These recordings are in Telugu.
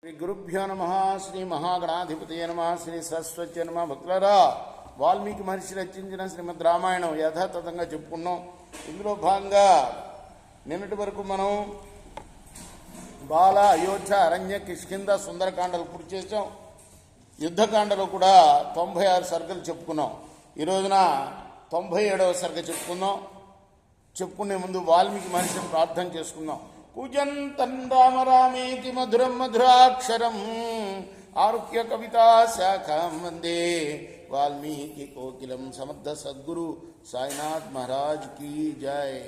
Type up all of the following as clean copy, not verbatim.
శ్రీ గురుభ్యో నమ. శ్రీ మహాగణాధిపతయ నమ. శ్రీ సరస్వతి నమ. భక్తులరా, వాల్మీకి మహర్షి రచించిన శ్రీమద్ రామాయణం యథాతథంగా చెప్పుకున్నాం. ఇందులో భాగంగా నిన్నటి వరకు మనం బాల, అయోధ్య, అరణ్య, కిష్కింద, సుందరకాండలు పూర్తి చేసాం. యుద్ధకాండలో కూడా 96 సర్గలు చెప్పుకున్నాం. ఈ రోజున 97వ సర్గ చెప్పుకుందాం. చెప్పుకునే ముందు వాల్మీకి మహర్షిని ప్రార్థన చేసుకుందాం. కూజంతం రామ రామేతి మధురం మధురాక్షరం ఆరుహ్య కవితా శాఖం వందే వాల్మీకి కోకిలం. సమర్థ సద్గురు సాయినాథ్ మహారాజ్ కీ జై.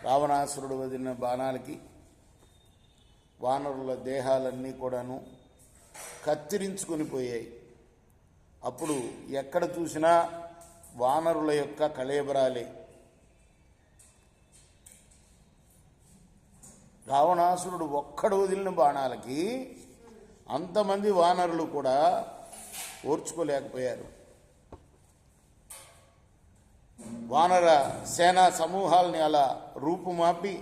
రావణాసురుడు వదిలిన బాణాలకి వానరుల దేహాలన్నీ కూడాను కత్తిరించుకొని పోయాయి. అప్పుడు ఎక్కడ చూసినా వానరుల యొక్క కళేబరాలే. రావణాసురుడు ఒక్కడు వదిలిన బాణాలకి అంతమంది వానరులు కూడా ఓర్చుకోలేకపోయారు. వానర సేనా సమూహాలని అలా రూపుమాపి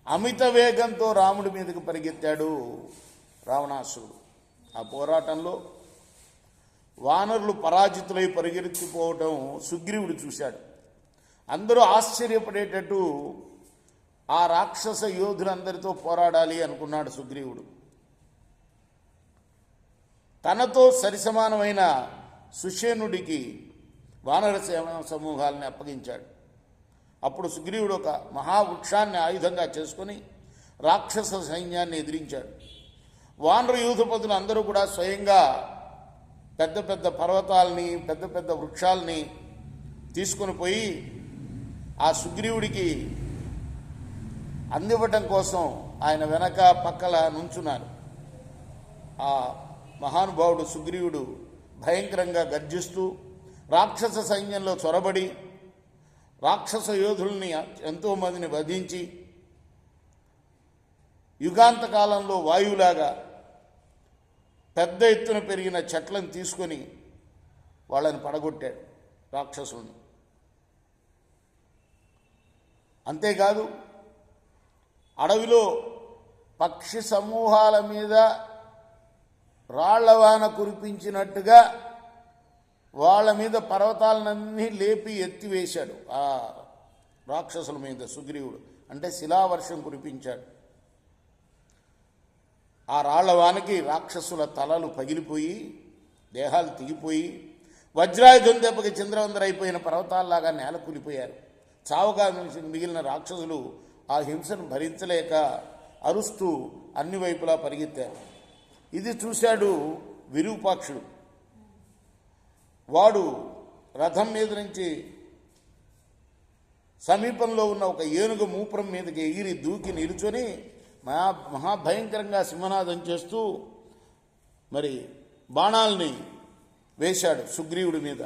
అమిత వేగంతో రాముడి మీదకి పరిగెత్తాడు రావణాసురుడు. ఆ పోరాటంలో వానరులు పరాజితులై పరిగెత్తిపోవటం సుగ్రీవుడు చూశాడు. అందరూ ఆశ్చర్యపడేటట్టు ఆ రాక్షస యోధులందరితో పోరాడాలి అనుకున్నాడు సుగ్రీవుడు. తనతో సరిసమానమైన సుషేనుడికి వానర సమూహాలని అప్పగించాడు. అప్పుడు సుగ్రీవుడు ఒక మహావృక్షాన్ని ఆయుధంగా చేసుకుని రాక్షస సైన్యాన్ని ఎదిరించాడు. వానర యూధపతులు అందరూ కూడా స్వయంగా పెద్ద పెద్ద పర్వతాలని, పెద్ద పెద్ద వృక్షాలని తీసుకొని పోయి ఆ సుగ్రీవుడికి అందివ్వటం కోసం ఆయన వెనక పక్కల నుంచున్నారు. ఆ మహానుభావుడు సుగ్రీవుడు భయంకరంగా గర్జిస్తూ రాక్షస సైన్యంలో చొరబడి రాక్షస యోధుల్ని ఎంతోమందిని వధించి యుగాంతకాలంలో వాయువులాగా పెద్ద ఎత్తున పెరిగిన చెట్లను తీసుకొని వాళ్ళని పడగొట్టాడు రాక్షసుల్ని. అంతేకాదు, అడవిలో పక్షి సమూహాల మీద రాళ్లవాన కురిపించినట్టుగా వాళ్ళ మీద పర్వతాలన్నీ లేపి ఎత్తివేశాడు. ఆ రాక్షసుల మీద సుగ్రీవుడు అంటే శిలావర్షం కురిపించాడు. ఆ రాళ్లవానకి రాక్షసుల తలలు పగిలిపోయి దేహాలు తెగిపోయి వజ్రాయుధం దెబ్బకి చింద్రవందరైపోయిన పర్వతాల్లాగా నేల కూలిపోయారు. చావుగా మిగిలిన రాక్షసులు ఆ హింసను భరించలేక అరుస్తూ అన్ని వైపులా పరిగెత్తారు. ఇది చూశాడు విరూపాక్షుడు. వాడు రథం మీద నుంచి సమీపంలో ఉన్న ఒక ఏనుగు మూపురం మీదకి ఎగిరి దూకి నిలుచొని మహాభయంకరంగా సింహనాదం చేస్తూ మరి బాణాలని వేశాడు సుగ్రీవుడి మీద.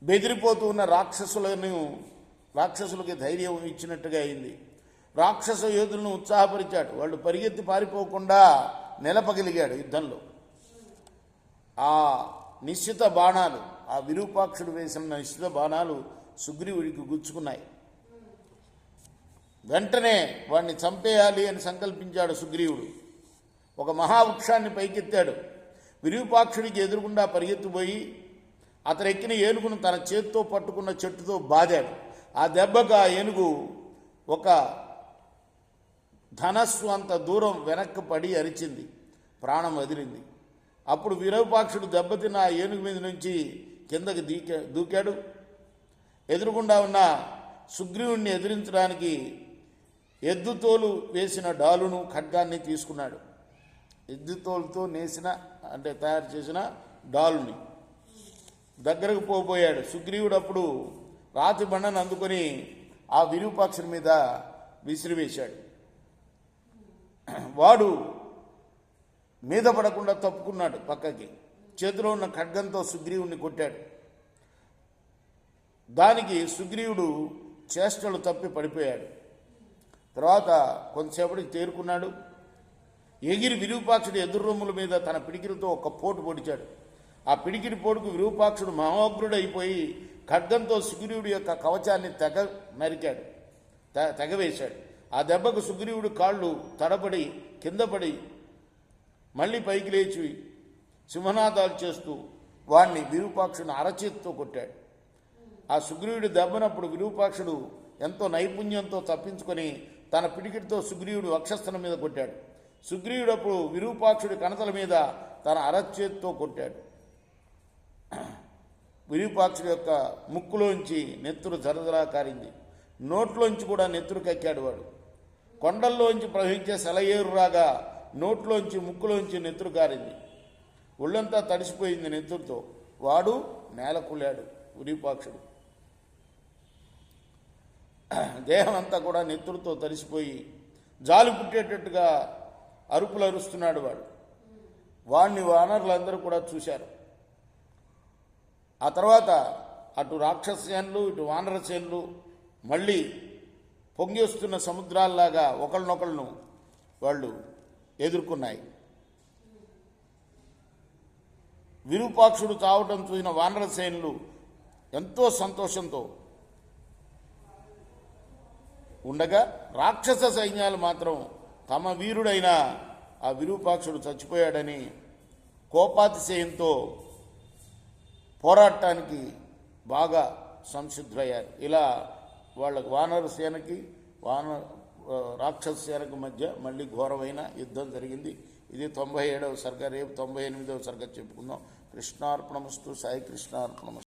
బెదిరిపోతూ ఉన్న రాక్షసులకి ధైర్యం ఇచ్చినట్టుగా అయింది. రాక్షస యోధులను ఉత్సాహపరిచాడు. వాళ్ళు పరిగెత్తి పారిపోకుండా నిలపగలిగాడు యుద్ధంలో. ఆ నిశ్చిత బాణాలు, ఆ విరూపాక్షుడు వేసిన నిశ్చిత బాణాలు సుగ్రీవుడికి గుచ్చుకున్నాయి. వెంటనే వాడిని చంపేయాలి అని సంకల్పించాడు సుగ్రీవుడు. ఒక మహావృక్షాన్ని పైకెత్తాడు. విరూపాక్షుడికి ఎదురుగుండా పరిగెత్తిపోయి అతను ఎక్కిన ఏనుగును తన చేత్తో పట్టుకున్న చెట్టుతో బాదాడు. ఆ దెబ్బకు ఆ ఏనుగు ఒక ధనస్సు అంత దూరం వెనక్కి పడి అరిచింది, ప్రాణం వదిలింది. అప్పుడు విరూపాక్షుడు దెబ్బతిన్న ఆ ఏనుగు మీద నుంచి కిందకి దూకాడు. ఎదురుగుండా ఉన్న సుగ్రీవుణ్ణి ఎదిరించడానికి ఎద్దుతోలు వేసిన డాలును ఖడ్గాన్ని తీసుకున్నాడు. ఎద్దుతోలుతో తయారు చేసిన డాలుని దగ్గరకు పోబోయాడు. సుగ్రీవుడు అప్పుడు రాతి బండను అందుకొని ఆ విరూపాక్షుడి మీద విసిరివేశాడు. వాడు మీద పడకుండా తప్పుకున్నాడు పక్కకి. చేతిలో ఉన్న ఖడ్గంతో సుగ్రీవుడిని కొట్టాడు. దానికి సుగ్రీవుడు చేష్టలు తప్పి పడిపోయాడు. తర్వాత కొంతసేపటికి తేరుకున్నాడు. ఎగిరి విరూపాక్షుడి ఎదురు రొమ్ముల మీద తన పిడికిలతో ఒక పోటు పొడిచాడు. ఆ పిడికిడి పోటుకు విరూపాక్షుడు మహోగ్రుడైపోయి ఖడ్గంతో సుగ్రీవుడి యొక్క కవచాన్ని తెగవేశాడు. ఆ దెబ్బకు సుగ్రీవుడి కాళ్ళు తడబడి కింద పడి మళ్ళీ పైకి లేచి సింహనాదాలు చేస్తూ వాణ్ణి విరూపాక్షుని అరచేతితో కొట్టాడు. ఆ సుగ్రీవుడి దెబ్బనప్పుడు విరూపాక్షుడు ఎంతో నైపుణ్యంతో తప్పించుకొని తన పిడికిడితో సుగ్రీవుడి వక్షస్థలం మీద కొట్టాడు. సుగ్రీవుడు అప్పుడు విరూపాక్షుడి కణతల మీద తన అరచేతితో కొట్టాడు. విరూపాక్షుడి యొక్క ముక్కులోంచి నెత్తురు జరజరా కారింది. నోట్లోంచి కూడా నెత్తురు కక్కాడు వాడు. కొండల్లోంచి ప్రవహించే సెలయేరురాగా నోట్లోంచి ముక్కులోంచి నెత్తురు కారింది. ఒళ్ళంతా తడిసిపోయింది నెత్తురుతో. వాడు నేలకుళ్ళాడు విరూపాక్షుడు. దేహం అంతా కూడా నెత్తురుతో తడిసిపోయి జాలు పుట్టేటట్టుగా అరుపులు అరుస్తున్నాడు వాడు. వాడిని వానరులందరూ కూడా చూశారు. ఆ తర్వాత అటు రాక్షససేనలు ఇటు వానరసేనలు మళ్ళీ పొంగి వస్తున్న సముద్రాల్లాగా ఒకళ్ళనొకళ్ళను వాళ్ళు ఎదుర్కొన్నాయి. విరూపాక్షుడు చావటం చూసిన వానరసేనులు ఎంతో సంతోషంతో ఉండగా, రాక్షస సైన్యాలు మాత్రం తమ వీరుడైన ఆ విరూపాక్షుడు చచ్చిపోయాడని కోపాతిశయంతో పోరాటానికి బాగా సంసిద్ధులయ్యారు. ఇలా వాళ్ళ వానర సేనకి రాక్షస సేనకు మధ్య మళ్ళీ ఘోరమైన యుద్ధం జరిగింది. ఇది 97వ సర్గ. రేపు 98వ సర్గ చెప్పుకుందాం. కృష్ణార్పణమస్తు. సాయి కృష్ణార్పణమస్తు.